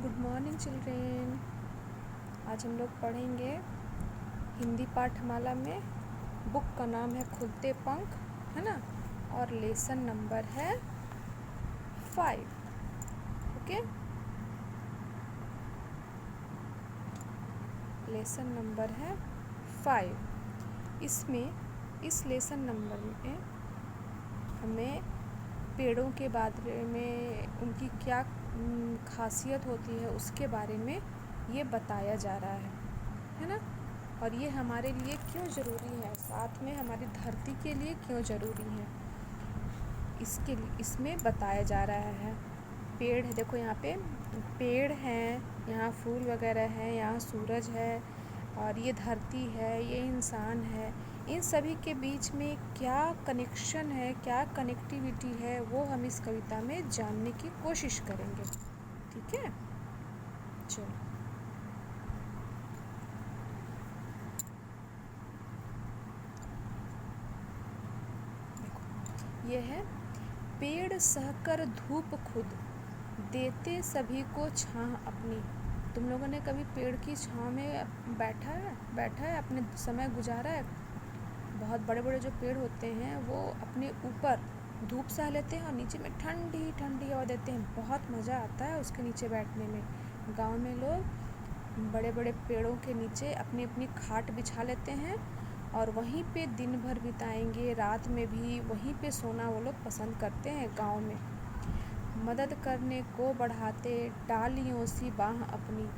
Good morning children. आज हम लोग पढ़ेंगे हिंदी पाठमाला में। बुक का नाम है खुलते पंख, है ना, और लेसन नंबर है 5। ओके, लेसन नंबर है 5। इस लेसन नंबर में हमें पेड़ों के बारे में, उनकी क्या खासियत होती है, उसके बारे में ये बताया जा रहा है ना। और ये हमारे लिए क्यों ज़रूरी है, साथ में हमारी धरती के लिए क्यों ज़रूरी है, इसमें बताया जा रहा है। पेड़ है, देखो यहाँ पे पेड़ हैं, यहाँ फूल वगैरह हैं, यहाँ सूरज है, और ये धरती है, ये इंसान है। इन सभी के बीच में क्या कनेक्शन है, क्या कनेक्टिविटी है, वो हम इस कविता में जानने की कोशिश करेंगे। ठीक है, चलो। देखो, ये है पेड़ सहकर धूप खुद, देते सभी को छाह अपनी। तुम लोगों ने कभी पेड़ की छाँव में बैठा है, अपने समय गुजारा है? बहुत बड़े बड़े जो पेड़ होते हैं वो अपने ऊपर धूप सह लेते हैं और नीचे में ठंडी ठंडी हवा देते हैं। बहुत मज़ा आता है उसके नीचे बैठने में। गांव में लोग बड़े बड़े पेड़ों के नीचे अपनी अपनी खाट बिछा लेते हैं और वहीं पे दिन भर बिताएंगे, रात में भी वहीं पे सोना वो लोग पसंद करते हैं गांव में। मदद करने को बढ़ाते डालियों सी बाह अपनी,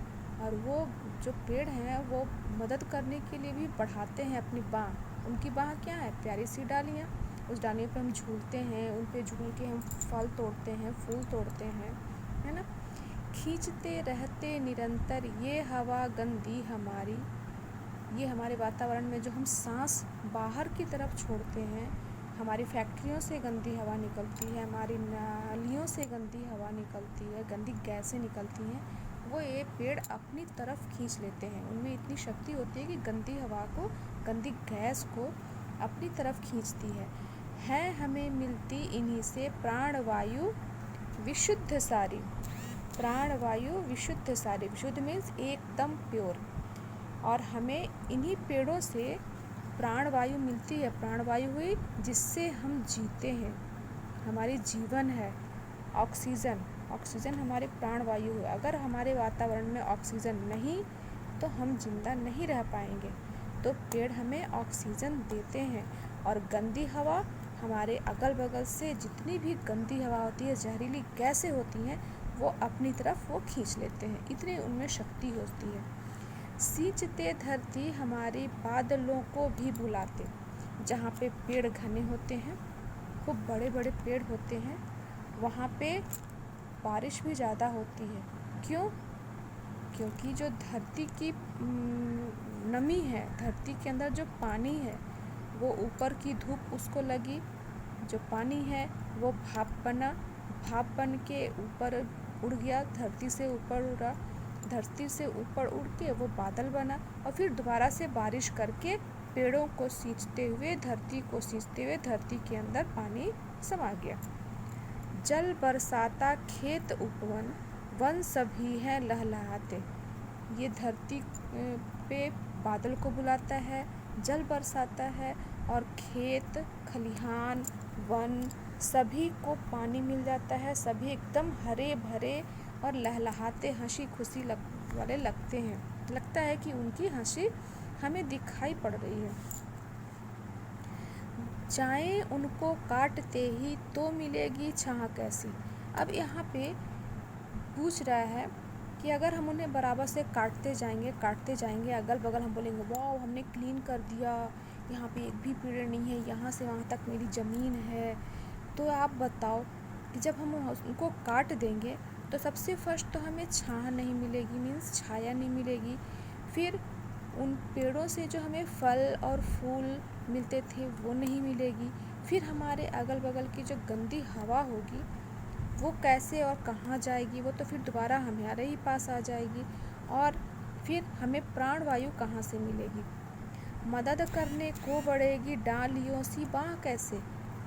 और वो जो पेड़ हैं वो मदद करने के लिए भी बढ़ाते हैं अपनी बाह। उनकी बाह क्या है? प्यारी सी डालियाँ। उस डालियों पे हम झूलते हैं, उन पे झूल के हम फल तोड़ते हैं, फूल तोड़ते हैं, है ना। खींचते रहते निरंतर ये हवा गंदी हमारी, ये हमारे वातावरण में जो हम सांस बाहर की तरफ छोड़ते हैं, हमारी फैक्ट्रियों से गंदी हवा निकलती है, हमारी नालियों से गंदी हवा निकलती है, गंदी गैसें निकलती हैं, वो ये पेड़ अपनी तरफ खींच लेते हैं। उनमें इतनी शक्ति होती है कि गंदी हवा को, गंदी गैस को अपनी तरफ खींचती है हमें मिलती इन्हीं से प्राणवायु विशुद्ध सारी। प्राणवायु विशुद्ध सारी, विशुद्ध मीन्स एकदम प्योर। और हमें इन्हीं पेड़ों से प्राणवायु मिलती है। प्राणवायु हुई जिससे हम जीते हैं, हमारी जीवन है। ऑक्सीजन हमारे प्राणवायु है। अगर हमारे वातावरण में ऑक्सीजन नहीं तो हम जिंदा नहीं रह पाएंगे। तो पेड़ हमें ऑक्सीजन देते हैं, और गंदी हवा, हमारे अगल बगल से जितनी भी गंदी हवा होती है, जहरीली गैसें होती हैं, वो अपनी तरफ वो खींच लेते हैं। इतनी उनमें शक्ति होती है। सींचते धरती हमारे बादलों को भी बुलाते। जहाँ पे पेड़ घने होते हैं, खूब बड़े बड़े पेड़ होते हैं, वहाँ पे बारिश भी ज़्यादा होती है। क्यों? क्योंकि जो धरती की नमी है, धरती के अंदर जो पानी है, वो ऊपर की धूप उसको लगी, जो पानी है वो भाप बना, भाप बन के ऊपर उड़ गया, धरती से ऊपर उड़ा, धरती से ऊपर उड़ के वो बादल बना, और फिर दोबारा से बारिश करके पेड़ों को सींचते हुए, धरती को सींचते हुए धरती के अंदर पानी समा गया। जल बरसाता खेत उपवन, वन सभी हैं लहलहाते। ये धरती पे बादल को बुलाता है, जल बरसाता है, और खेत, खलिहान, वन, सभी को पानी मिल जाता है। सभी एकदम हरे भरे और लहलहाते, हंसी खुशी वाले लगते हैं। लगता है कि उनकी हंसी हमें दिखाई पड़ रही है। जाएं उनको काटते ही तो मिलेगी छाह कैसी। अब यहाँ पे पूछ रहा है कि अगर हम उन्हें बराबर से काटते जाएंगे, अगल बगल हम बोलेंगे वाह हमने क्लीन कर दिया, यहाँ पे एक भी पेड़ नहीं है, यहाँ से वहाँ तक मेरी ज़मीन है। तो आप बताओ कि जब हम उनको काट देंगे तो सबसे फर्स्ट तो हमें छाह नहीं मिलेगी, मीन्स छाया नहीं मिलेगी। फिर उन पेड़ों से जो हमें फल और फूल मिलते थे वो नहीं मिलेगी। फिर हमारे अगल बगल की जो गंदी हवा होगी वो कैसे और कहाँ जाएगी? वो तो फिर दोबारा हमारे ही पास आ जाएगी। और फिर हमें प्राणवायु कहाँ से मिलेगी? मदद करने को बढ़ेगी डालियों सी बाह कैसे?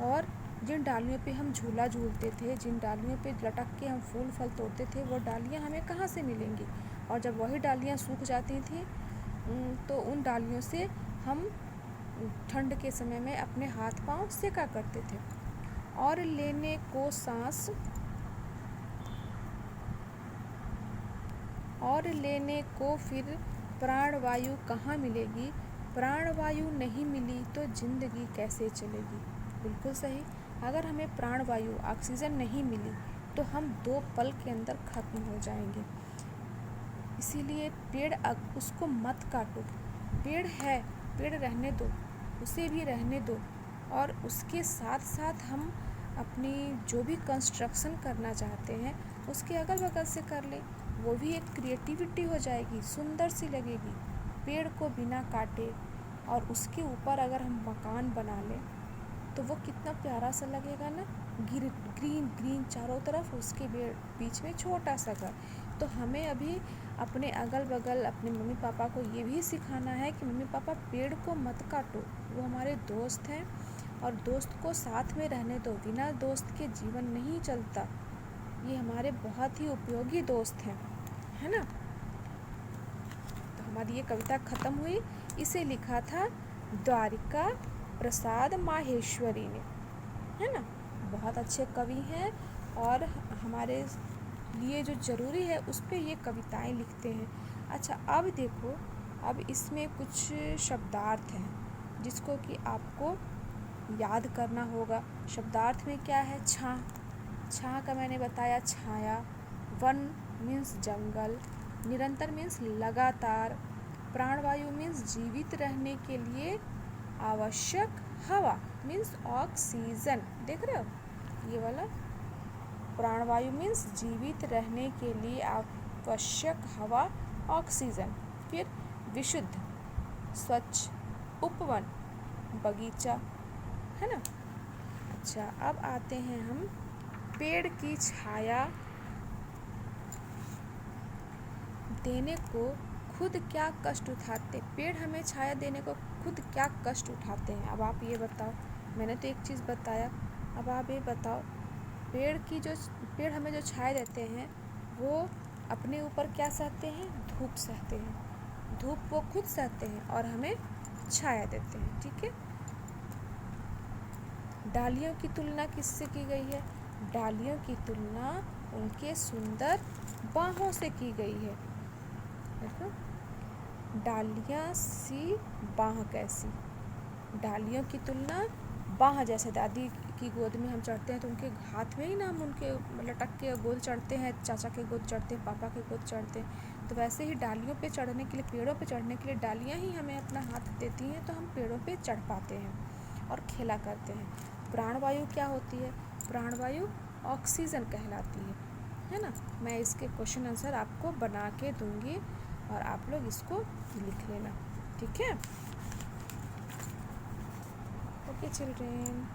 और जिन डालियों पे हम झूला झूलते थे, जिन डालियों पे लटक के हम फूल फल तोड़ते थे, वो डालियाँ हमें कहाँ से मिलेंगी। और जब वही डालियाँ सूख जाती थी तो उन डालियों से हम ठंड के समय में अपने हाथ पांव सेका करते थे। और लेने को सांस, और लेने को फिर प्राणवायु कहाँ मिलेगी। प्राणवायु नहीं मिली तो जिंदगी कैसे चलेगी। बिल्कुल सही। अगर हमें प्राणवायु ऑक्सीजन नहीं मिली तो हम 2 पल के अंदर खत्म हो जाएंगे। इसीलिए पेड़ उसको मत काटो। पेड़ है, पेड़ रहने दो, उसे भी रहने दो। और उसके साथ साथ हम अपनी जो भी कंस्ट्रक्शन करना चाहते हैं उसके अगल बगल से कर लें। वो भी एक क्रिएटिविटी हो जाएगी, सुंदर सी लगेगी। पेड़ को बिना काटे और उसके ऊपर अगर हम मकान बना लें तो वो कितना प्यारा सा लगेगा ना। ग्रीन ग्रीन चारों तरफ, उसके बीच में छोटा सा घर। तो हमें अभी अपने अगल बगल अपने मम्मी पापा को ये भी सिखाना है कि मम्मी पापा पेड़ को मत काटो, वो हमारे दोस्त हैं और दोस्त को साथ में रहने दो। बिना दोस्त के जीवन नहीं चलता। ये हमारे बहुत ही उपयोगी दोस्त हैं, है ना। तो हमारी ये कविता ख़त्म हुई। इसे लिखा था द्वारिका प्रसाद माहेश्वरी ने, है ना। बहुत अच्छे कवि हैं और हमारे लिए जो ज़रूरी है उस पे ये कविताएं लिखते हैं। अच्छा, अब देखो, अब इसमें कुछ शब्दार्थ हैं जिसको कि आपको याद करना होगा। शब्दार्थ में क्या है? छां। छां का मैंने बताया छाया। वन मीन्स जंगल। निरंतर मीन्स लगातार। प्राणवायु मीन्स जीवित रहने के लिए आवश्यक हवा मीन्स ऑक्सीजन। देख रहे हो ये वाला? प्राणवायु मीन्स जीवित रहने के लिए आवश्यक हवा ऑक्सीजन। फिर विशुद्ध, स्वच्छ, उपवन, बगीचा, है ना। अच्छा, अब आते हैं हम पेड़ की छाया देने को खुद क्या कष्ट उठाते। पेड़ हमें छाया देने को खुद क्या कष्ट उठाते हैं। अब आप ये बताओ। मैंने तो एक चीज़ बताया, अब आप ये बताओ। पेड़ हमें जो छाया देते हैं वो अपने ऊपर क्या सहते हैं? धूप सहते हैं। धूप वो खुद सहते हैं और हमें छाया देते हैं। ठीक है। डालियों की तुलना किससे की गई है? डालियों की तुलना उनके सुंदर बाहों से की गई है। देखो, डालियाँ सी बाह कैसी। डालियों की तुलना बाह जैसे। दादी की गोद में हम चढ़ते हैं तो उनके हाथ में ही ना हम उनके लटक के गोद चढ़ते हैं, चाचा के गोद चढ़ते हैं, पापा के गोद चढ़ते हैं। तो वैसे ही डालियों पे चढ़ने के लिए, पेड़ों पे चढ़ने के लिए डालियाँ ही हमें अपना हाथ देती हैं तो हम पेड़ों पे चढ़ पाते हैं और खेला करते हैं। प्राणवायु क्या होती है? प्राणवायु ऑक्सीजन कहलाती है ना। मैं इसके क्वेश्चन आंसर आपको बना के दूँगी और आप लोग इसको लिख लेना। ठीक है। Okay children.